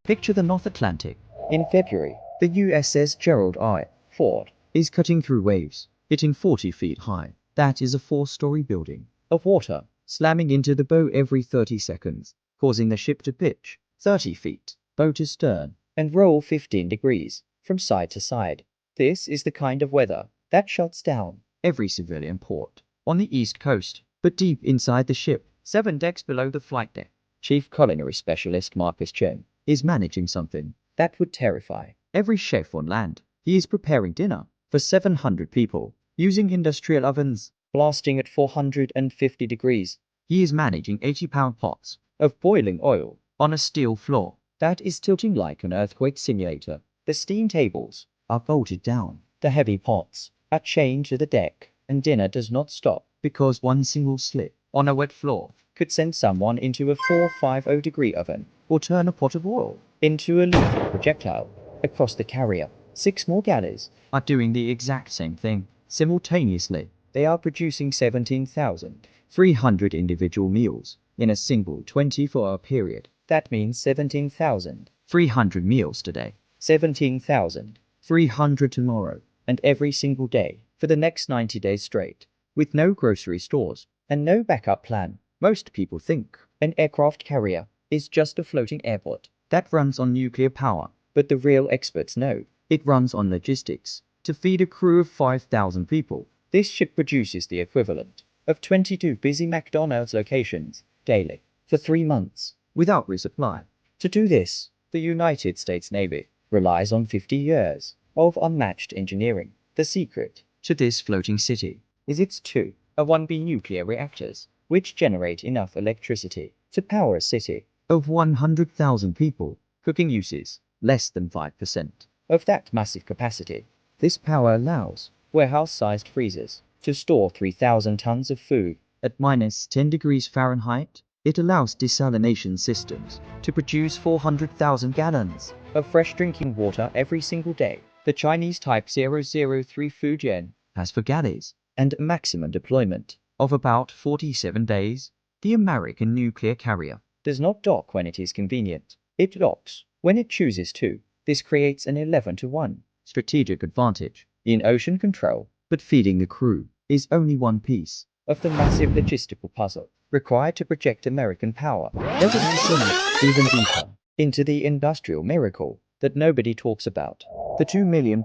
Picture the North Atlantic. In February, the USS Gerald I. Ford is cutting through waves, hitting 40 feet high. That is a 4-story building of water, slamming into the bow every 30 seconds, causing the ship to pitch 30 feet, bow to stern, and roll 15 degrees from side to side. This is the kind of weather that shuts down every civilian port on the East Coast. But deep inside the ship, 7 decks below the flight deck, Chief Culinary Specialist Marcus Chen is managing something that would terrify every chef on land. He is preparing dinner for 700 people using industrial ovens, blasting at 450 degrees. He is managing 80-pound pots of boiling oil on a steel floor that is tilting like an earthquake simulator. The steam tables are bolted down. The heavy pots are chained to the deck, and dinner does not stop because one single slip on a wet floor could send someone into a 450-degree oven or turn a pot of oil into a lethal projectile across the carrier. 6 more galleys are doing the exact same thing simultaneously. They are producing 17,300 individual meals in a single 24-hour period. That means 17,300 meals today, 17,300 tomorrow, and every single day for the next 90 days straight, with no grocery stores and no backup plan. Most people think an aircraft carrier is just a floating airport that runs on nuclear power, but the real experts know it runs on logistics. To feed a crew of 5,000 people, this ship produces the equivalent of 22 busy McDonald's locations daily for 3 months without resupply. To do this, the United States Navy relies on 50 years of unmatched engineering. The secret to this floating city is its 2 1B nuclear reactors, which generate enough electricity to power a city of 100,000 people. Cooking uses less than 5% of that massive capacity. This power allows warehouse-sized freezers to store 3,000 tons of food at -10 degrees Fahrenheit. It allows desalination systems to produce 400,000 gallons of fresh drinking water every single day. The Chinese Type 003 Fujian has 4 galleys and a maximum deployment of about 47 days. The American nuclear carrier does not dock when it is convenient. It docks when it chooses to. This creates an 11-to-1 strategic advantage in ocean control, but feeding the crew is only one piece of the massive logistical puzzle required to project American power. Let us zoom even deeper into the industrial miracle that nobody talks about. The $2 million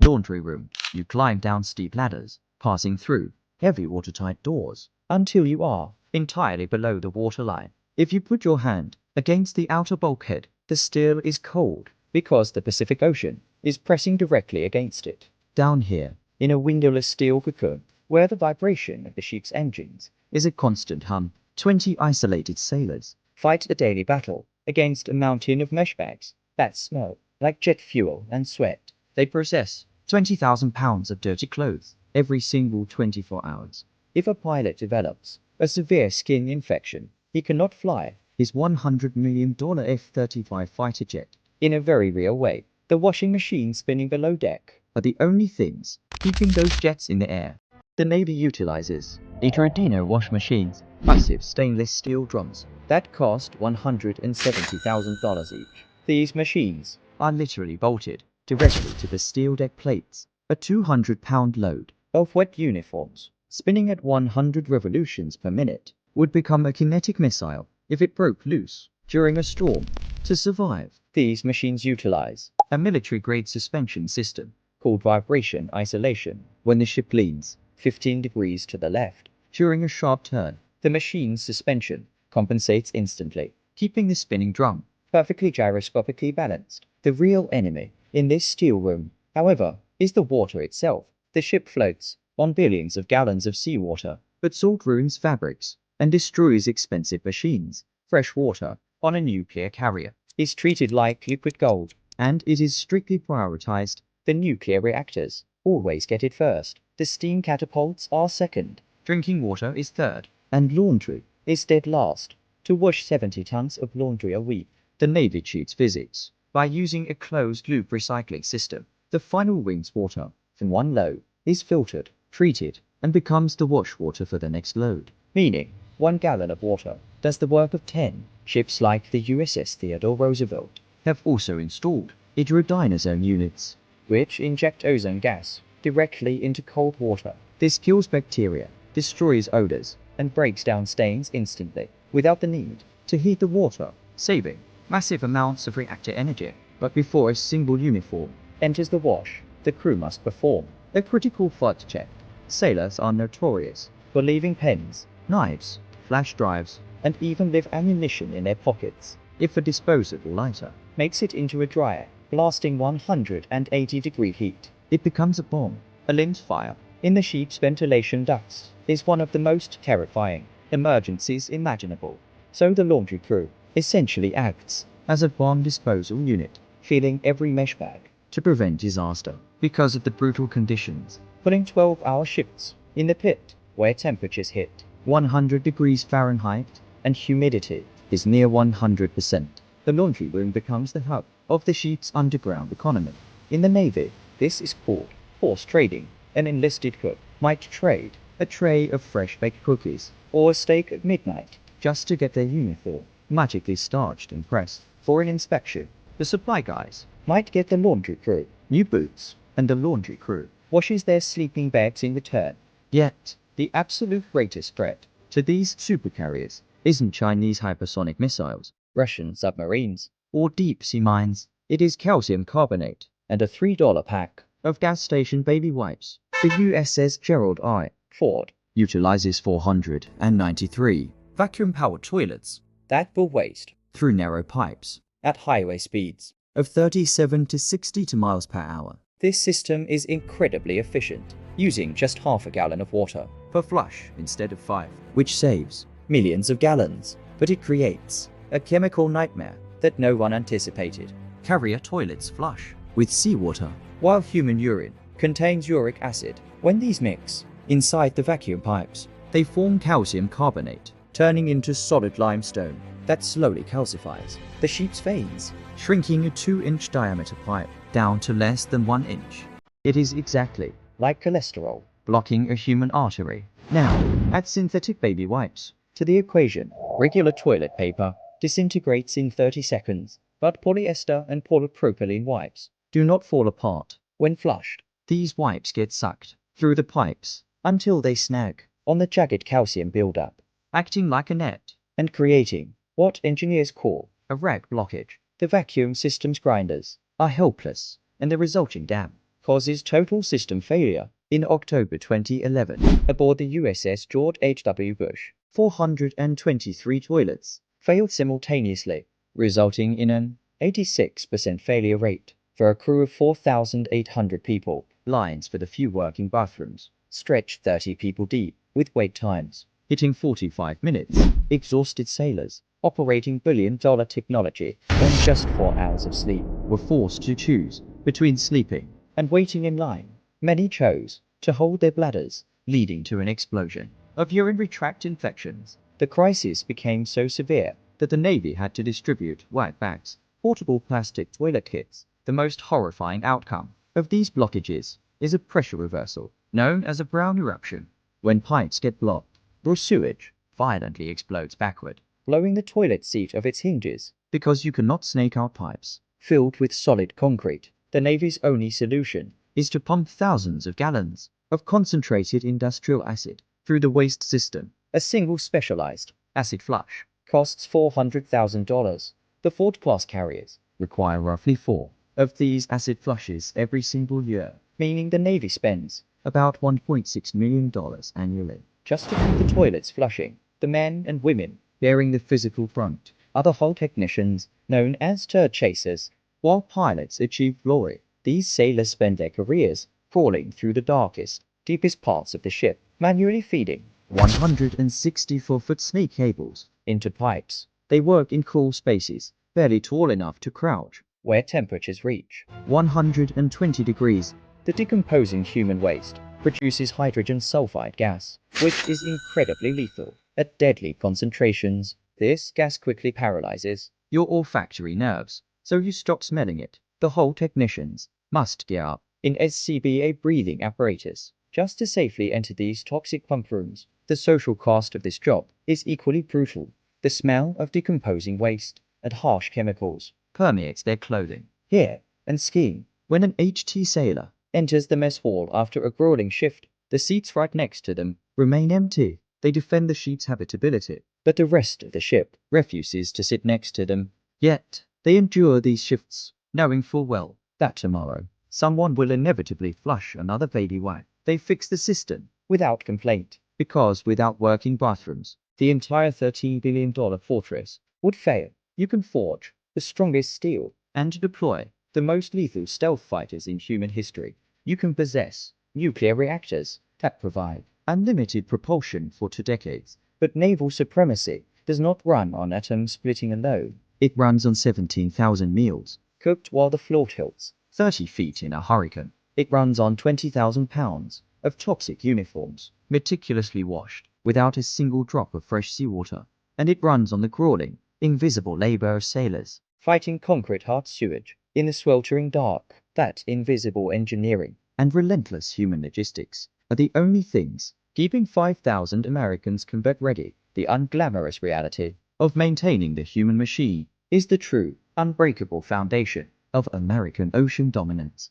laundry room. You climb down steep ladders, passing through heavy watertight doors until you are entirely below the waterline. If you put your hand against the outer bulkhead, the steel is cold because the Pacific Ocean is pressing directly against it. Down here, in a windowless steel cocoon, where the vibration of the ship's engines is a constant hum, 20 isolated sailors fight a daily battle against a mountain of mesh bags that smell like jet fuel and sweat. They process 20,000 pounds of dirty clothes every single 24 hours. If a pilot develops a severe skin infection, he cannot fly his $100 million F-35 fighter jet. In a very real way, the washing machines spinning below deck are the only things keeping those jets in the air. The Navy utilizes Degradation wash machines, massive stainless steel drums that cost $170,000 each. These machines are literally bolted directly to the steel deck plates. A 200-pound load of wet uniforms, spinning at 100 revolutions per minute, would become a kinetic missile if it broke loose during a storm. To survive, these machines utilize a military-grade suspension system called vibration isolation. When the ship leans 15 degrees to the left during a sharp turn, the machine's suspension compensates instantly, keeping the spinning drum perfectly gyroscopically balanced. The real enemy in this steel room, however, is the water itself. The ship floats on billions of gallons of seawater, but salt ruins fabrics and destroys expensive machines. Fresh water on a nuclear carrier is treated like liquid gold, and it is strictly prioritized. The nuclear reactors always get it first. The steam catapults are second. Drinking water is third, and laundry is dead last. To wash 70 tons of laundry a week, the Navy cheats physics by using a closed-loop recycling system. The final wings water from one load is filtered, treated, and becomes the wash water for the next load, meaning 1 gallon of water does the work of 10 ships like the USS Theodore Roosevelt. have also installed readiness units, which inject ozone gas directly into cold water. This kills bacteria, destroys odors, and breaks down stains instantly, without the need to heat the water, saving massive amounts of reactor energy. But before a single uniform enters the wash, the crew must perform a critical flood check. Sailors are notorious for leaving pens, knives, flash drives, and even live ammunition in their pockets. If a disposable lighter makes it into a dryer, blasting 180-degree heat, it becomes a bomb. A limbs fire in the ship's ventilation ducts is one of the most terrifying emergencies imaginable. So the laundry crew essentially acts as a bomb disposal unit, filling every mesh bag to prevent disaster. Because of the brutal conditions, pulling 12-hour shifts in the pit where temperatures hit 100 degrees Fahrenheit and humidity is near 100%. The laundry room becomes the hub of the ship's underground economy. In the Navy, this is called horse trading. An enlisted cook might trade a tray of fresh-baked cookies or a steak at midnight just to get their uniform magically starched and pressed for an inspection. The supply guys might get the laundry crew new boots, and the laundry crew washes their sleeping bags in return. Yet, the absolute greatest threat to these supercarriers isn't Chinese hypersonic missiles, Russian submarines, or deep-sea mines. It is calcium carbonate and a $3 pack of gas station baby wipes. The USS Gerald I. Ford utilizes 493 vacuum-powered toilets that will waste through narrow pipes at highway speeds of 37 to 60 miles per hour. This system is incredibly efficient, using just half a gallon of water per flush instead of 5, which saves millions of gallons. But it creates a chemical nightmare that no one anticipated. Carrier toilets flush with seawater, while human urine contains uric acid. When these mix inside the vacuum pipes, they form calcium carbonate, turning into solid limestone that slowly calcifies the ship's veins, shrinking a 2-inch diameter pipe down to less than 1 inch. It is exactly like cholesterol blocking a human artery. Now, add synthetic baby wipes to the equation. Regular toilet paper disintegrates in 30 seconds, but polyester and polypropylene wipes do not fall apart when flushed. These wipes get sucked through the pipes until they snag on the jagged calcium buildup, acting like a net and creating what engineers call a rag blockage. The vacuum system's grinders are helpless, and the resulting dam causes total system failure. In October 2011, aboard the USS George H.W. Bush, 423 toilets failed simultaneously, resulting in an 86% failure rate. For a crew of 4,800 people, lines for the few working bathrooms stretched 30 people deep, with wait times hitting 45 minutes. Exhausted sailors operating billion-dollar technology on just 4 hours of sleep were forced to choose between sleeping and waiting in line. Many chose to hold their bladders, leading to an explosion of urinary tract infections. The crisis became so severe that the Navy had to distribute white bags, portable plastic toilet kits. The most horrifying outcome of these blockages is a pressure reversal, known as a brown eruption. When pipes get blocked, raw sewage violently explodes backward, blowing the toilet seat of its hinges. Because you cannot snake out pipes filled with solid concrete, the Navy's only solution is to pump thousands of gallons of concentrated industrial acid through the waste system. A single specialized acid flush costs $400,000. The Ford-class carriers require roughly 4 of these acid flushes every single year, meaning the Navy spends about $1.6 million annually just to keep the toilets flushing. The men and women bearing the physical brunt are the hull technicians, known as turd chasers. While pilots achieve glory, these sailors spend their careers crawling through the darkest, deepest parts of the ship, manually feeding 164-foot snake cables into pipes. They work in cool spaces, barely tall enough to crouch, where temperatures reach 120 degrees. The decomposing human waste produces hydrogen sulfide gas, which is incredibly lethal at deadly concentrations. This gas quickly paralyzes your olfactory nerves, so you stop smelling it. The hull technicians must gear up in SCBA breathing apparatus just to safely enter these toxic pump rooms. The social cost of this job is equally brutal. The smell of decomposing waste and harsh chemicals permeates their clothing, hair, and skin. When an HT sailor enters the mess hall after a grueling shift, the seats right next to them remain empty. They defend the sheet's habitability, but the rest of the ship refuses to sit next to them. Yet, they endure these shifts, knowing full well that tomorrow someone will inevitably flush another baby wipe. They fix the system without complaint, because without working bathrooms, the entire $13 billion fortress would fail. You can forge the strongest steel and deploy the most lethal stealth fighters in human history. You can possess nuclear reactors that provide unlimited propulsion for 2 decades. But naval supremacy does not run on atom splitting alone. It runs on 17,000 meals, cooked while the floor tilts 30 feet in a hurricane. It runs on 20,000 pounds of toxic uniforms, meticulously washed without a single drop of fresh seawater. And it runs on the grueling, invisible labor of sailors, fighting concrete hard sewage in the sweltering dark. That invisible engineering and relentless human logistics are the only things keeping 5,000 Americans combat ready. The unglamorous reality of maintaining the human machine is the true, unbreakable foundation of American ocean dominance.